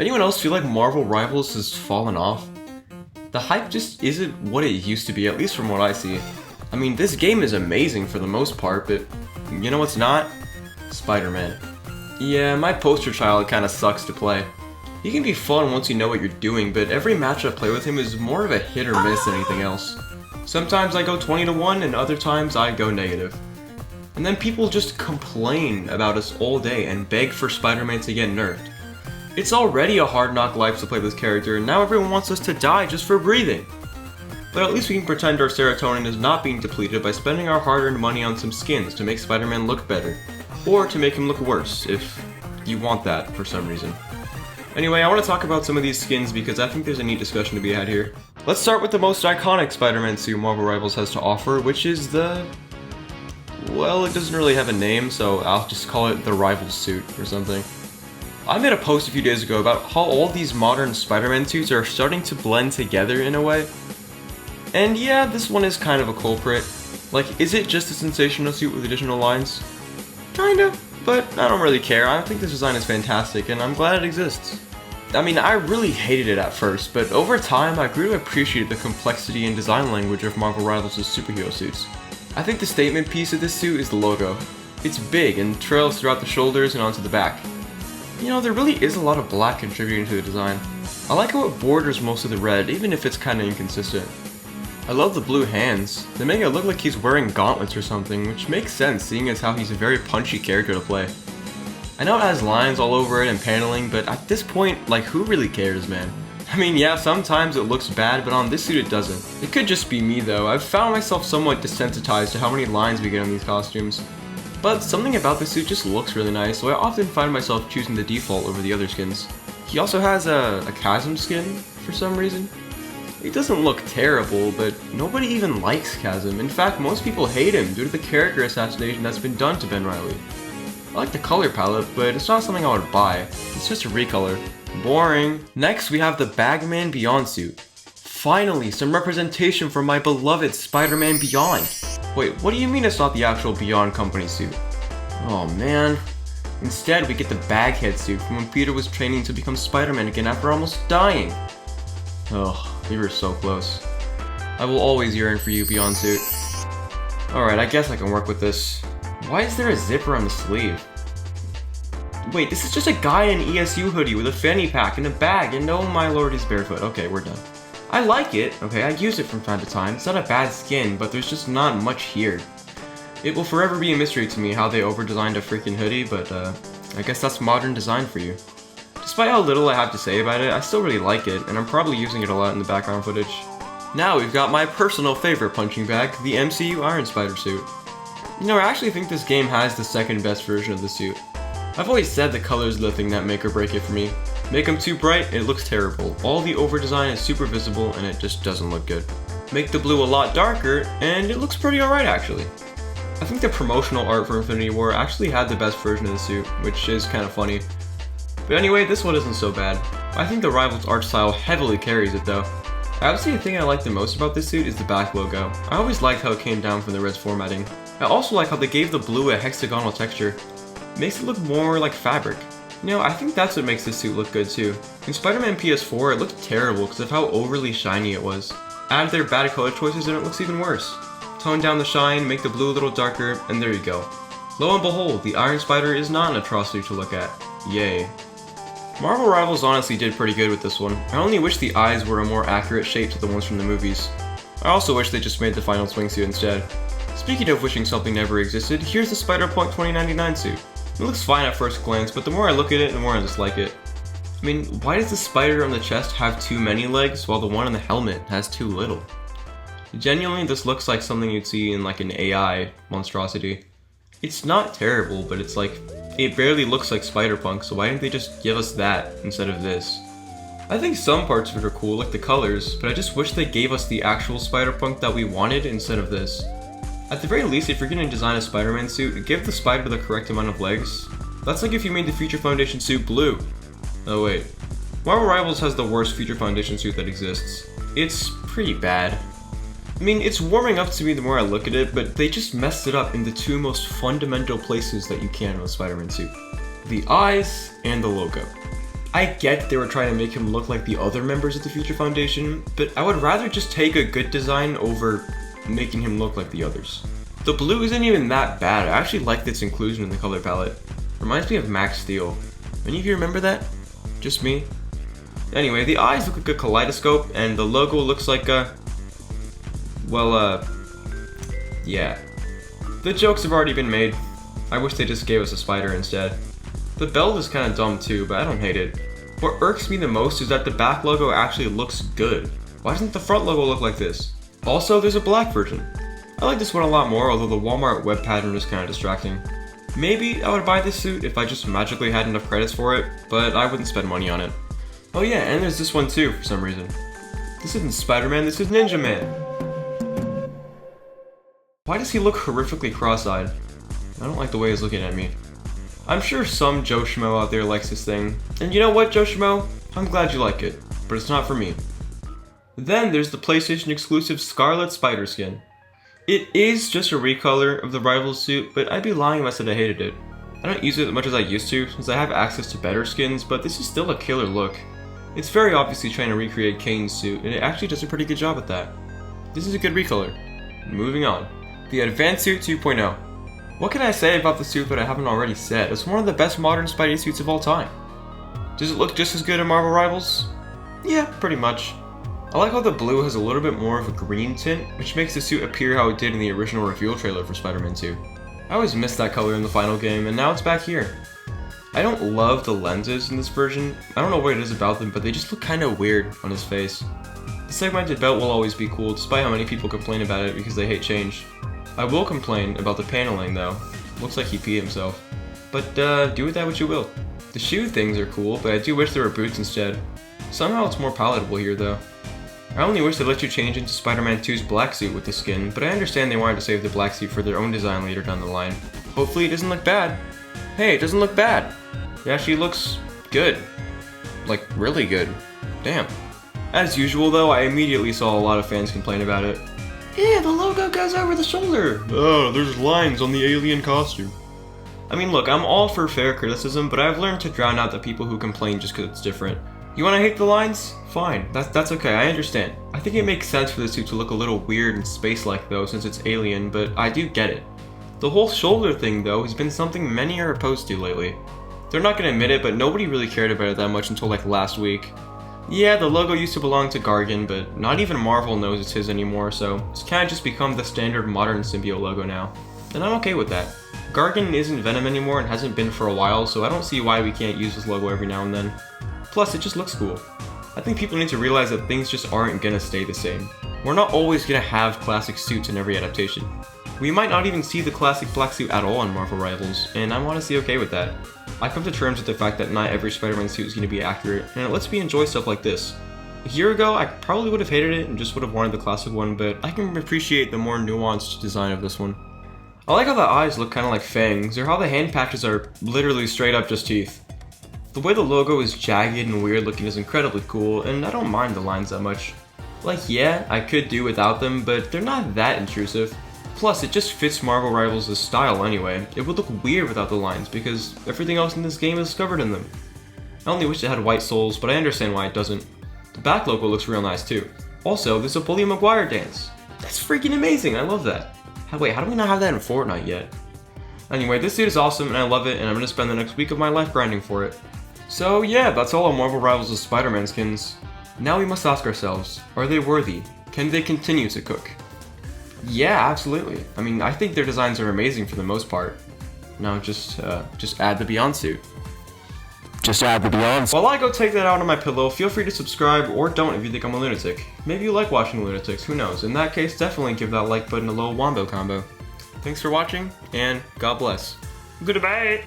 Anyone else feel like Marvel Rivals has fallen off? The hype just isn't what it used to be, at least from what I see. I mean, this game is amazing for the most part, but you know what's not? Spider-Man. Yeah, my poster child kinda sucks to play. He can be fun once you know what you're doing, but every match I play with him is more of a hit or miss than anything else. Sometimes I go 20-1 and other times I go negative. And then people just complain about us all day and beg for Spider-Man to get nerfed. It's already a hard knock life to play this character, and now everyone wants us to die just for breathing. But at least we can pretend our serotonin is not being depleted by spending our hard-earned money on some skins to make Spider-Man look better. Or to make him look worse, if you want that for some reason. Anyway, I want to talk about some of these skins because I think there's a neat discussion to be had here. Let's start with the most iconic Spider-Man suit Marvel Rivals has to offer, which is the... well, it doesn't really have a name, so I'll just call it the Rival suit or something. I made a post a few days ago about how all these modern Spider-Man suits are starting to blend together in a way. And yeah, this one is kind of a culprit. Like, is it just a sensational suit with additional lines? Kinda, but I don't really care. I think this design is fantastic, and I'm glad it exists. I mean, I really hated it at first, but over time I grew to appreciate the complexity and design language of Marvel Rivals' superhero suits. I think the statement piece of this suit is the logo. It's big and trails throughout the shoulders and onto the back. You know, there really is a lot of black contributing to the design. I like how it borders most of the red, even if it's kinda inconsistent. I love the blue hands. They make it look like he's wearing gauntlets or something, which makes sense seeing as how he's a very punchy character to play. I know it has lines all over it and paneling, but at this point, like, who really cares, man? I mean, yeah, sometimes it looks bad, but on this suit it doesn't. It could just be me though. I've found myself somewhat desensitized to how many lines we get on these costumes. But something about this suit just looks really nice, so I often find myself choosing the default over the other skins. He also has a Chasm skin, for some reason. It doesn't look terrible, but nobody even likes Chasm. In fact, most people hate him due to the character assassination that's been done to Ben Reilly. I like the color palette, but it's not something I would buy. It's just a recolor. Boring. Next, we have the Bagman Beyond suit. Finally, some representation for my beloved Spider-Man Beyond. Wait, what do you mean it's not the actual Beyond Company suit? Oh man. Instead, we get the Baghead suit from when Peter was training to become Spider-Man again after almost dying. Ugh, we were so close. I will always yearn for you, Beyond suit. Alright, I guess I can work with this. Why is there a zipper on the sleeve? Wait, this is just a guy in an ESU hoodie with a fanny pack and a bag, and oh my lord, he's barefoot. Okay, we're done. I like it, okay, I use it from time to time. It's not a bad skin, but there's just not much here. It will forever be a mystery to me how they over-designed a freaking hoodie, but I guess that's modern design for you. Despite how little I have to say about it, I still really like it, and I'm probably using it a lot in the background footage. Now we've got my personal favorite punching bag, the MCU Iron Spider suit. You know, I actually think this game has the second best version of the suit. I've always said the colors are the thing that make or break it for me. Make them too bright, it looks terrible. All the over-design is super visible, and it just doesn't look good. Make the blue a lot darker, and it looks pretty alright actually. I think the promotional art for Infinity War actually had the best version of the suit, which is kind of funny. But anyway, this one isn't so bad. I think the Rivals art style heavily carries it though. I would say the thing I like the most about this suit is the back logo. I always liked how it came down from the Reds formatting. I also like how they gave the blue a hexagonal texture. It makes it look more like fabric. You know, I think that's what makes this suit look good too. In Spider-Man PS4, it looked terrible because of how overly shiny it was. Add their bad color choices and it looks even worse. Tone down the shine, make the blue a little darker, and there you go. Lo and behold, the Iron Spider is not an atrocity to look at. Yay. Marvel Rivals honestly did pretty good with this one. I only wish the eyes were a more accurate shape to the ones from the movies. I also wish they just made the final swingsuit instead. Speaking of wishing something never existed, here's the Spider-Punk 2099 suit. It looks fine at first glance, but the more I look at it, the more I dislike it. I mean, why does the spider on the chest have too many legs, while the one on the helmet has too little? Genuinely, this looks like something you'd see in like an AI monstrosity. It's not terrible, but it's like, it barely looks like Spider-Punk, so why didn't they just give us that instead of this? I think some parts of it are cool, like the colors, but I just wish they gave us the actual Spider-Punk that we wanted instead of this. At the very least, if you're going to design a Spider-Man suit, give the spider the correct amount of legs. That's like if you made the Future Foundation suit blue. Oh wait. Marvel Rivals has the worst Future Foundation suit that exists. It's pretty bad. I mean, it's warming up to me the more I look at it, but they just messed it up in the two most fundamental places that you can with a Spider-Man suit. The eyes and the logo. I get they were trying to make him look like the other members of the Future Foundation, but I would rather just take a good design over making him look like the others. The blue isn't even that bad. I actually liked its inclusion in the color palette. Reminds me of Max Steel. Any of you remember that? Just me? Anyway, the eyes look like a kaleidoscope, and the logo looks like a... well, yeah. The jokes have already been made. I wish they just gave us a spider instead. The belt is kinda dumb too, but I don't hate it. What irks me the most is that the back logo actually looks good. Why doesn't the front logo look like this? Also, there's a black version. I like this one a lot more, although the Walmart web pattern is kinda distracting. Maybe I would buy this suit if I just magically had enough credits for it, but I wouldn't spend money on it. Oh yeah, and there's this one too, for some reason. This isn't Spider-Man, this is Ninja Man. Why does he look horrifically cross-eyed? I don't like the way he's looking at me. I'm sure some Joe Schmo out there likes this thing. And you know what, Joe Schmo? I'm glad you like it, but it's not for me. Then there's the PlayStation exclusive Scarlet Spider skin. It is just a recolor of the Rivals suit, but I'd be lying if I said I hated it. I don't use it as much as I used to, since I have access to better skins, but this is still a killer look. It's very obviously trying to recreate Kane's suit, and it actually does a pretty good job at that. This is a good recolor. Moving on. The Advanced Suit 2.0. What can I say about the suit that I haven't already said? It's one of the best modern Spidey suits of all time. Does it look just as good in Marvel Rivals? Yeah, pretty much. I like how the blue has a little bit more of a green tint, which makes the suit appear how it did in the original reveal trailer for Spider-Man 2. I always missed that color in the final game, and now it's back here. I don't love the lenses in this version. I don't know what it is about them, but they just look kinda weird on his face. The segmented belt will always be cool, despite how many people complain about it because they hate change. I will complain about the paneling though. Looks like he peed himself. But do with that what you will. The shoe things are cool, but I do wish there were boots instead. Somehow it's more palatable here though. I only wish they let you change into Spider-Man 2's black suit with the skin, but I understand they wanted to save the black suit for their own design later down the line. Hopefully it doesn't look bad. Hey, it doesn't look bad. It actually looks good. Like, really good. Damn. As usual though, I immediately saw a lot of fans complain about it. Yeah, the logo goes over the shoulder. Oh, there's lines on the alien costume. I mean look, I'm all for fair criticism, but I've learned to drown out the people who complain just because it's different. You wanna hate the lines? Fine, that's okay, I understand. I think it makes sense for the suit to look a little weird and space-like though, since it's alien, but I do get it. The whole shoulder thing though has been something many are opposed to lately. They're not gonna admit it, but nobody really cared about it that much until like last week. Yeah, the logo used to belong to Gargan, but not even Marvel knows it's his anymore, so it's kinda just become the standard modern symbiote logo now. And I'm okay with that. Gargan isn't Venom anymore and hasn't been for a while, so I don't see why we can't use his logo every now and then. Plus, it just looks cool. I think people need to realize that things just aren't gonna stay the same. We're not always gonna have classic suits in every adaptation. We might not even see the classic black suit at all in Marvel Rivals, and I'm honestly okay with that. I come to terms with the fact that not every Spider-Man suit is gonna be accurate, and it lets me enjoy stuff like this. A year ago, I probably would have hated it and just would have wanted the classic one, but I can appreciate the more nuanced design of this one. I like how the eyes look kinda like fangs, or how the hand patches are literally straight up just teeth. The way the logo is jagged and weird looking is incredibly cool, and I don't mind the lines that much. Like yeah, I could do without them, but they're not that intrusive. Plus, it just fits Marvel Rivals' style anyway. It would look weird without the lines, because everything else in this game is covered in them. I only wish it had white soles, but I understand why it doesn't. The back logo looks real nice too. Also, there's a Bully Maguire dance. That's freaking amazing, I love that. Wait, how do we not have that in Fortnite yet? Anyway, this suit is awesome and I love it, and I'm gonna spend the next week of my life grinding for it. So yeah, that's all on Marvel Rivals' Spider-Man skins. Now we must ask ourselves, are they worthy? Can they continue to cook? Yeah, absolutely. I mean, I think their designs are amazing for the most part. Now just add the Beyond suit. Just add the Beyond. While I go take that out on my pillow, feel free to subscribe or don't if you think I'm a lunatic. Maybe you like watching lunatics, who knows? In that case, definitely give that like button a little wombo combo. Thanks for watching, and God bless. Goodbye!